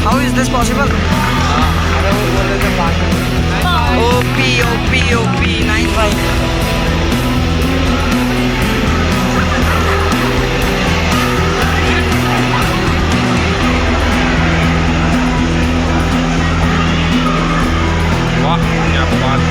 How is this possible? OP 95. वाह क्या बात।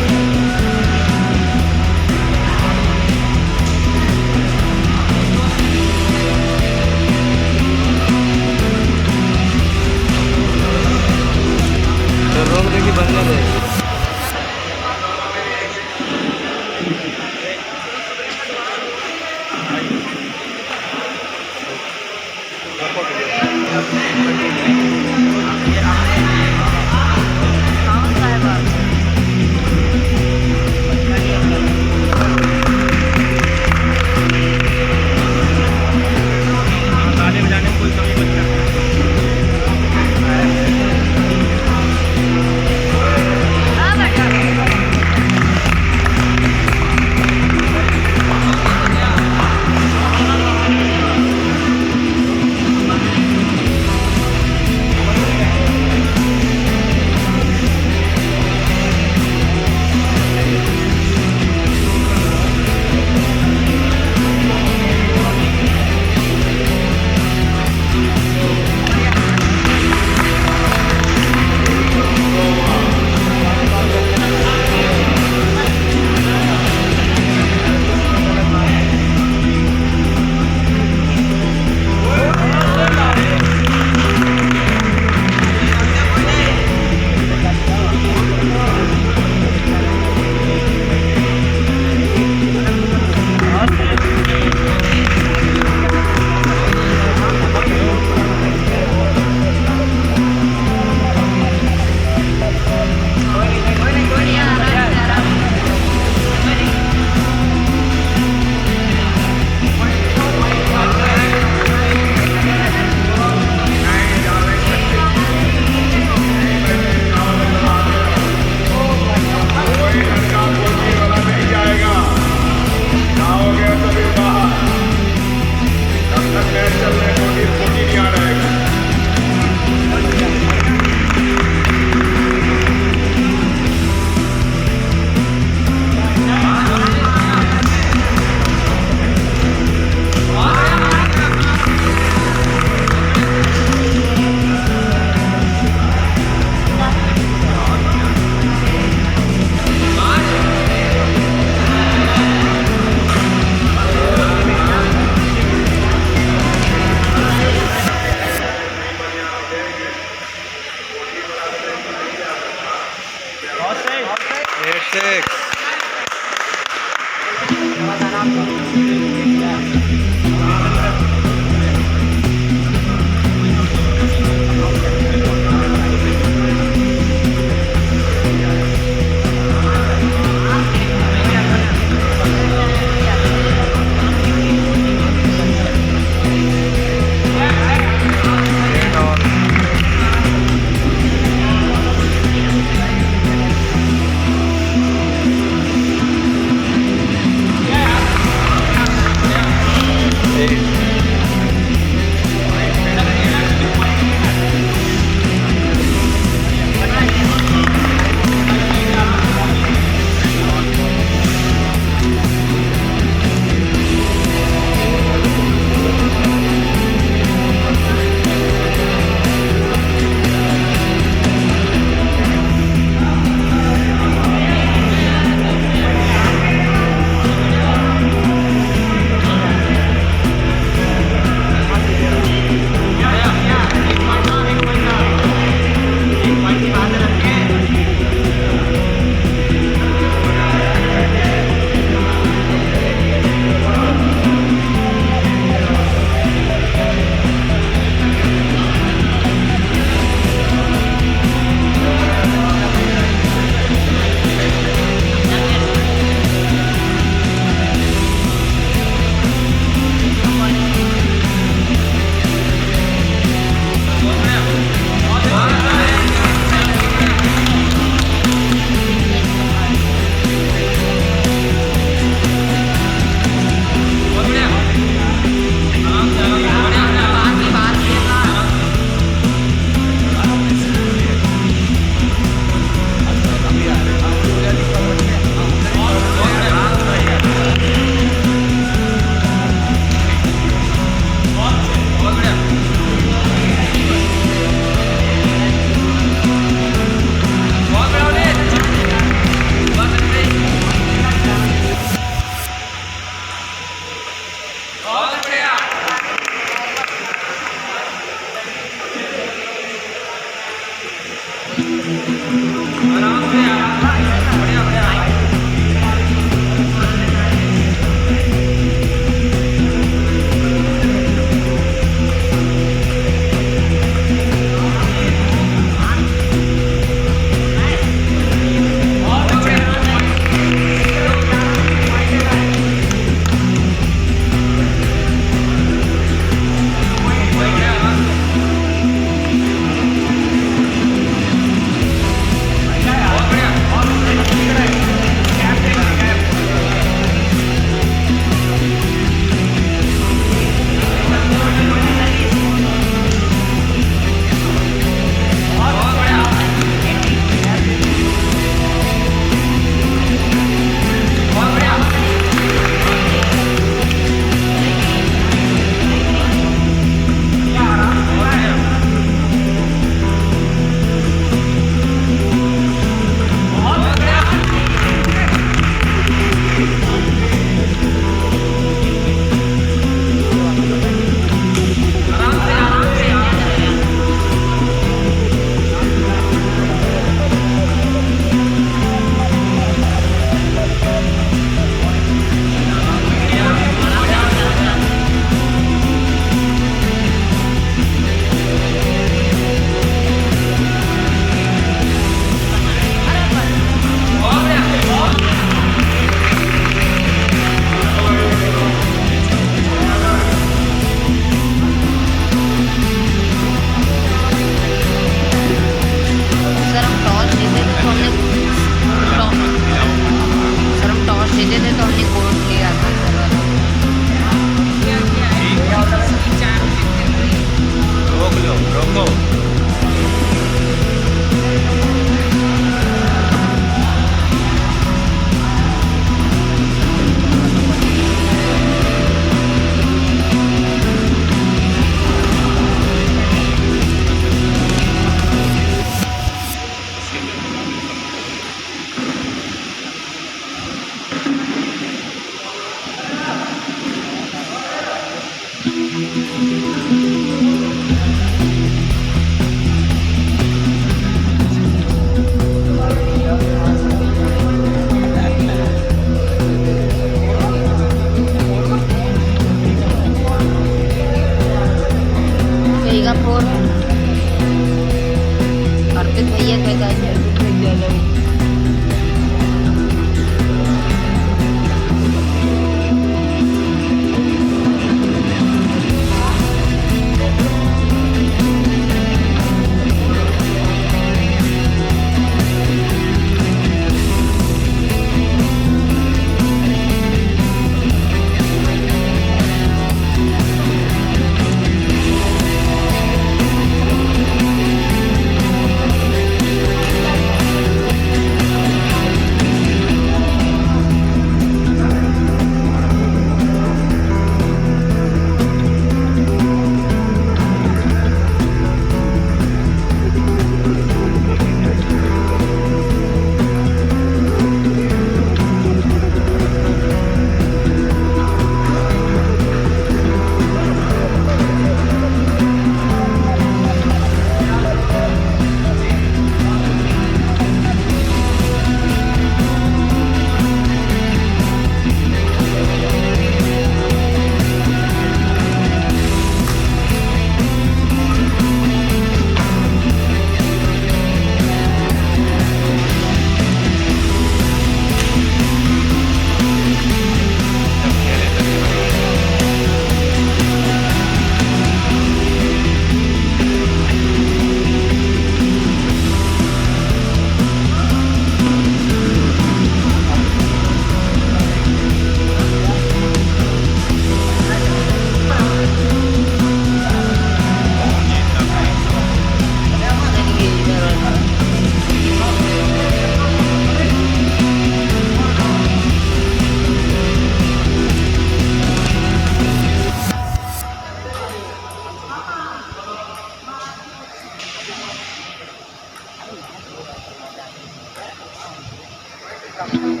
6-4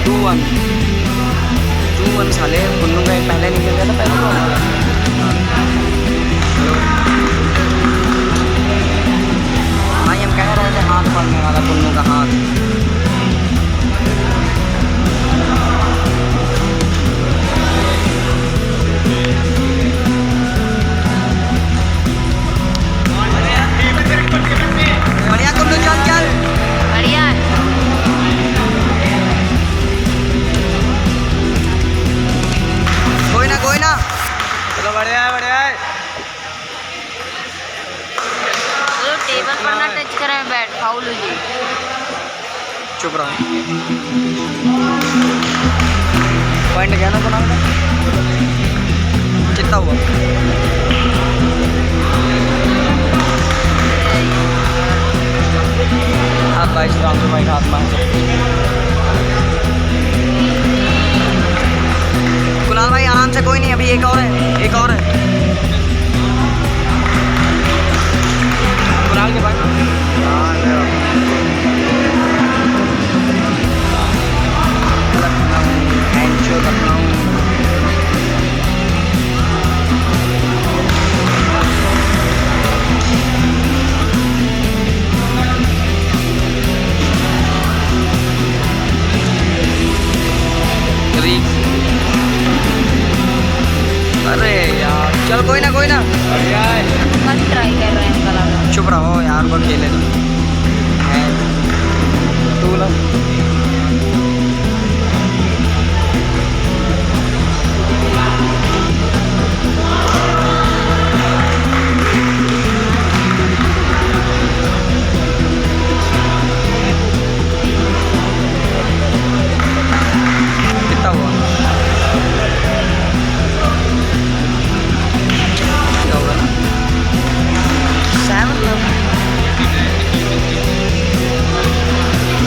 2-1 2-1 साले कुन्नू का एक पहले निकल गया था पहले तो भाई हम कह रहे थे हाथ पड़ने वाला कुन्नू का हाथ बढ़िया कुन्नू चल चल बढ़िया कोई ना चलो बढ़िया है बढ़िया है। तो टेबल पर ना टच करें बैट फाउल हो जाए। चुप रहो पॉइंट गया ना कुनाल का कितना हुआ आप भाई राम से भाई हाथ मार कुणाल भाई आराम से कोई नहीं अभी एक और है कुणाल के भाई अरे यार चल कोई ना बढ़िया है। कल ट्राई कर रहे हैं कल चुप रहो यार वो खेले तू लो कितना हुआ क्या होगा ना 7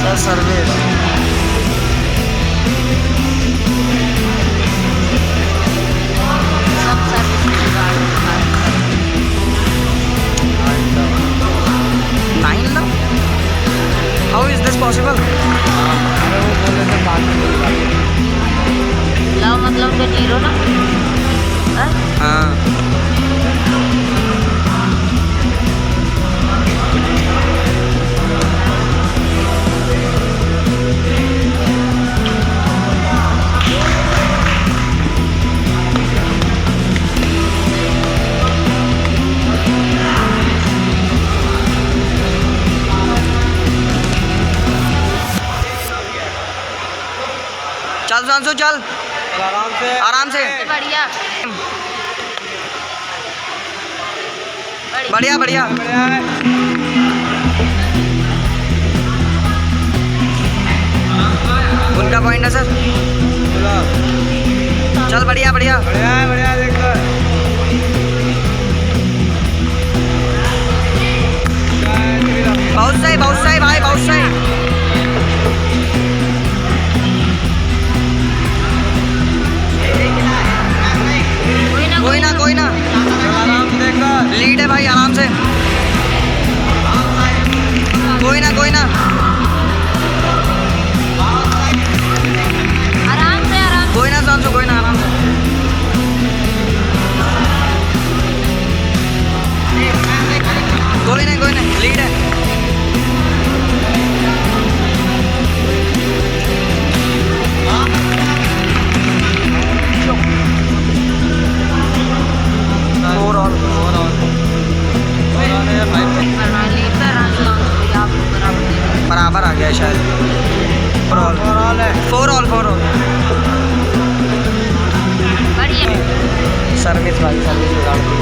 सर सर्विस सब सर्विस की गाड़ी 9 ना हाउ इज दिस पॉसिबल अरे वो बोल रहे थे बाद में कोई बात नहीं। लव मतलब के जीरो ना हाँ? हाँ चल सांसू चल चल आराम से बढ़िया बढ़िया बढ़िया है। उनका पॉइंट है सर चलो चल बढ़िया बढ़िया है देख लो। बहुत सही भाई बहुत सही कोई ना चल आराम से देख लो। लीड है भाई आराम से कोई ना आराम कोई ना सांसू कोई ना आराम से कोई नहीं लीड है बराबर आ गया शायद 4 ऑल बढ़िया सर्विस भाई सर्विस बिगाड़ दी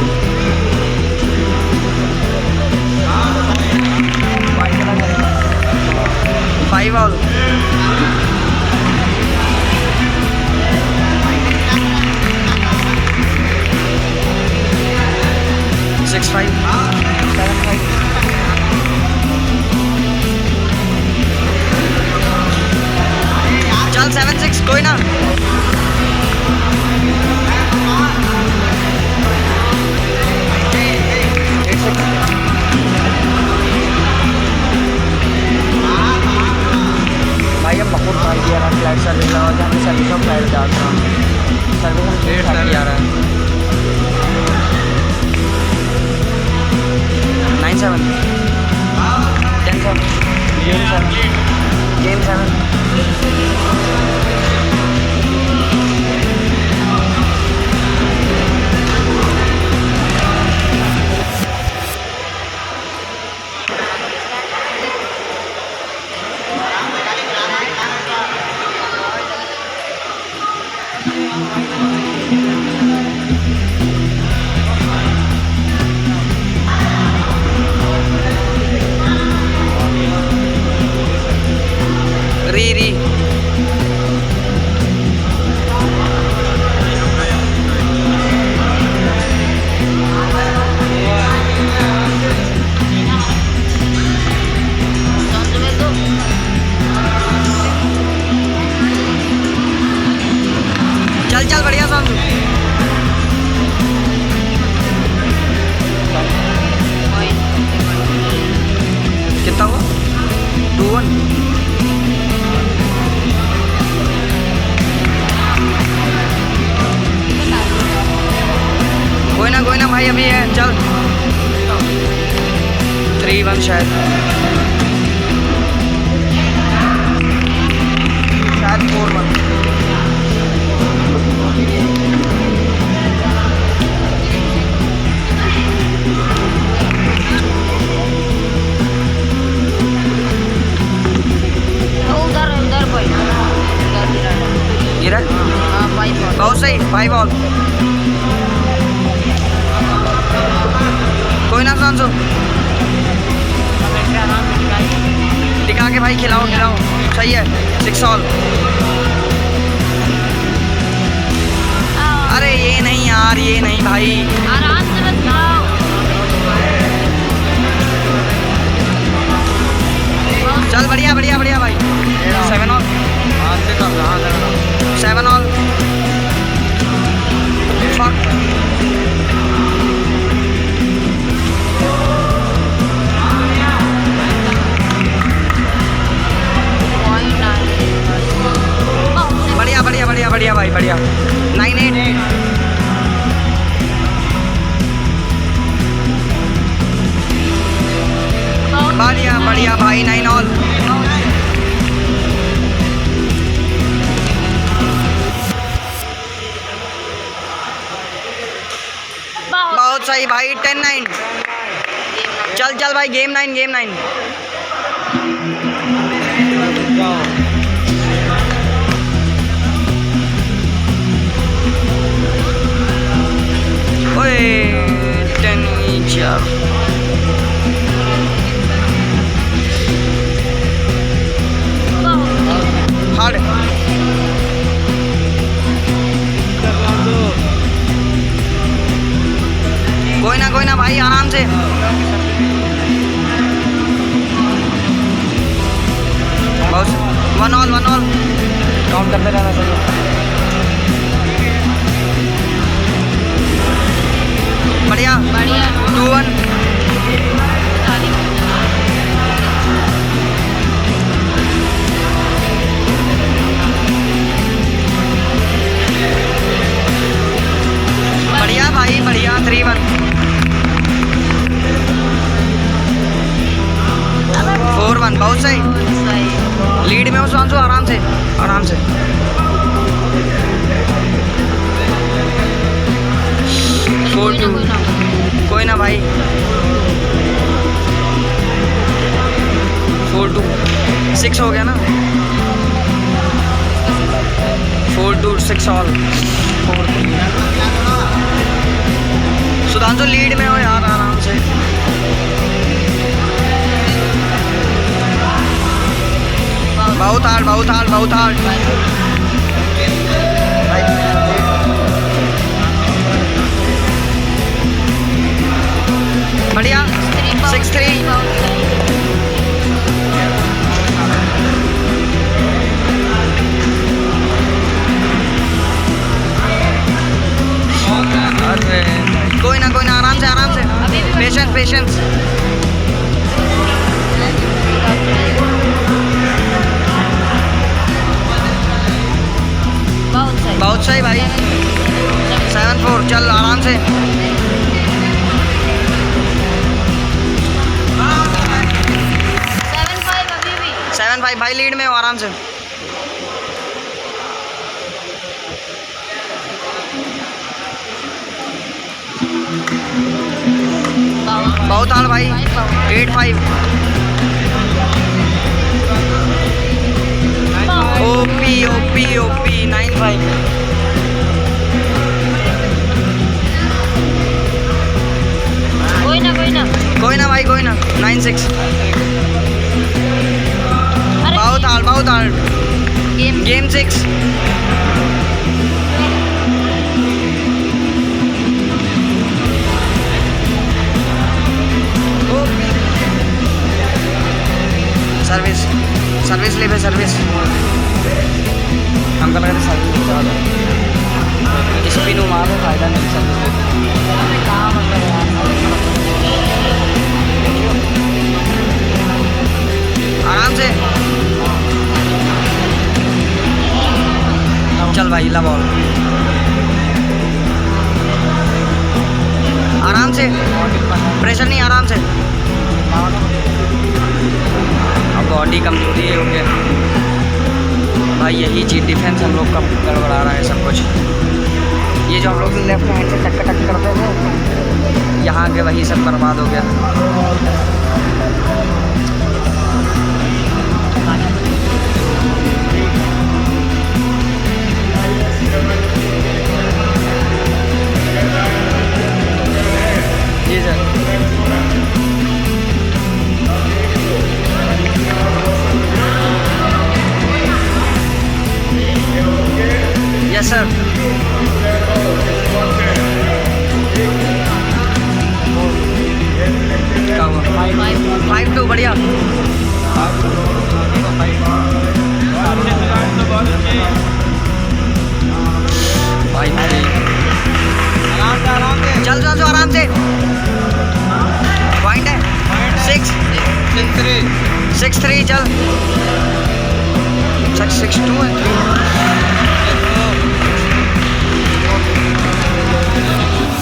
5 ऑल सिक्स 5 7 5 चल 7-6 कोई ना भाई हम पकड़ भाई दिया रहा फ्लाइट सर्विस लगा जहाँ पे सर्विस ऑफ फ्लाइट जाता हूँ सर्विस हम डेढ़ ठीक सौ आ रहा है 9-7 10-7 Game 7 री संजू में तो चल चल बढ़िया संजू कितना हुआ 2-1 कोई ना भाई अभी है चल 3-1 शायद 4-1 उधर भाई उधर गिरा हाँ 5 बॉल बहुत सही 5 बॉल कोई ना सांसो दिखा के भाई खिलाओ सही है 6 ऑल अरे ये नहीं यार ये नहीं भाई आराम से बस खाओ चल बढ़िया भाई 7 ऑल हाथ से कब कहाँ करना 7 ऑल बढ़िया भाई बढ़िया 9-8 बढ़िया भाई 9 ऑल बहुत सही भाई 10-9 चल भाई गेम 9 ओए 10 each यार हार्ड कोई ना भाई आराम से बस 1 ऑल काउंट करते रहना चाहिए बढ़िया 2-1 बढ़िया भाई बढ़िया 3-1 4-1 बहुत सही लीड में हो सांसू आराम से 4-2 कोई ना भाई 4-2 6 हो गया ना 4-2 6 ऑल सुधांशु लीड में हो यार आराम से बहुत हार्ड बढ़िया 6-3 कोई ना आराम से पेशेंस बहुत सही भाई। 7-4 चल आराम से। 7-5 अभी भी। 7-5 भाई लीड में हो आराम से। बहुत हाल भाई। 8-5 ओपी ओपी ओपी 9-5 कोई ना कोई ना। कोई ना भाई कोई ना 9-6 अरे बहुत हाल बहुत हाल। गेम 6 सर्विस सर्विस ले सर्विस अंकल कहते सर्विस ज़्यादा स्पिन मार में फ़ायदा नहीं सर्विस आराम से। चल भाई ला बॉल आराम से, प्रेशर नहीं आराम से। अब बॉडी कमजोरी हो गया भाई, यही चीज़ डिफेंस हम लोग का गड़बड़ा रहा है सब कुछ। ये जो हम लोग लेफ्ट हैंड से टक टक करते थे यहाँ के वही सब बर्बाद हो गया। जी सर। Yes sir. क्या हुआ? 5-2 बढ़िया। भाई चल चल चल आराम से। पॉइंट है 6-3 चल 6-2 है।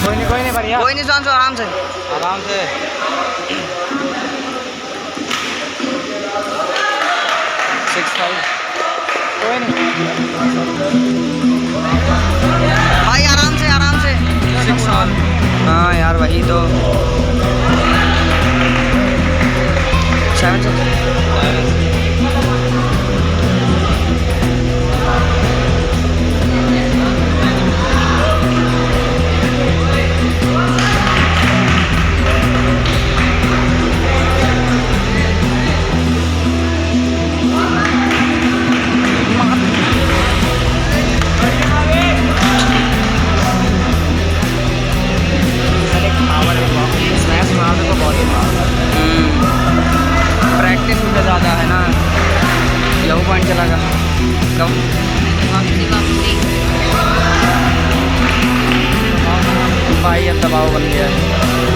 कोई नहीं बढ़िया। कोई नहीं सांसो आराम से। आराम से। 6-5 कोई नहीं भाई आराम से आराम से। 6 ऑल। हाँ यार वही तो 7-6 प्रैक्टिस उनका ज़्यादा है ना, यही पॉइंट चला गया कम। वापसी वापसी। भाई अब दबाव बन गया है,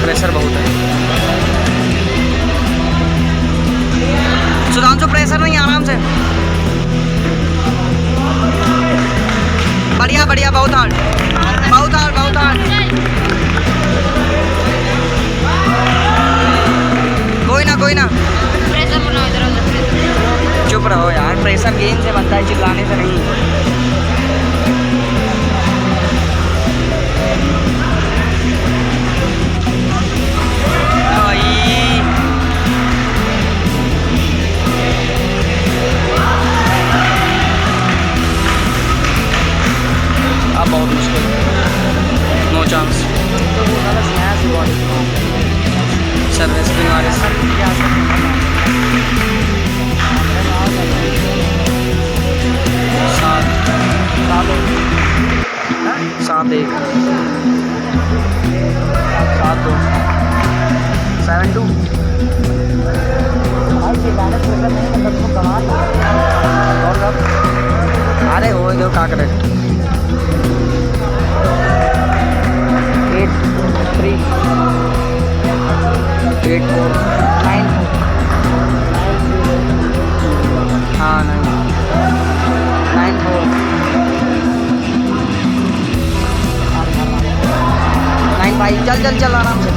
प्रेशर बहुत है। सुधांशु प्रेशर नहीं आराम से। बढ़िया बढ़िया बहुत हार्ड बहुत हार्ड बहुत हार्ड। कोई ना प्रेशर बनाओ इधर उधर प्रेशर। चुप रहो यार, प्रेशर गेम से बनता है, चिल्लाने से नहीं। अब बहुत मुश्किल, नो चांस। सर्विस भी हमारे 7-1 7-2 7-2। अरे हो दो का करे 8-3 8-4 9-4 हाँ 9-4 भाई चल चल चल आराम से।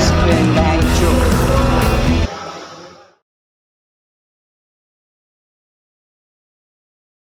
स्क्रीन बैंक जो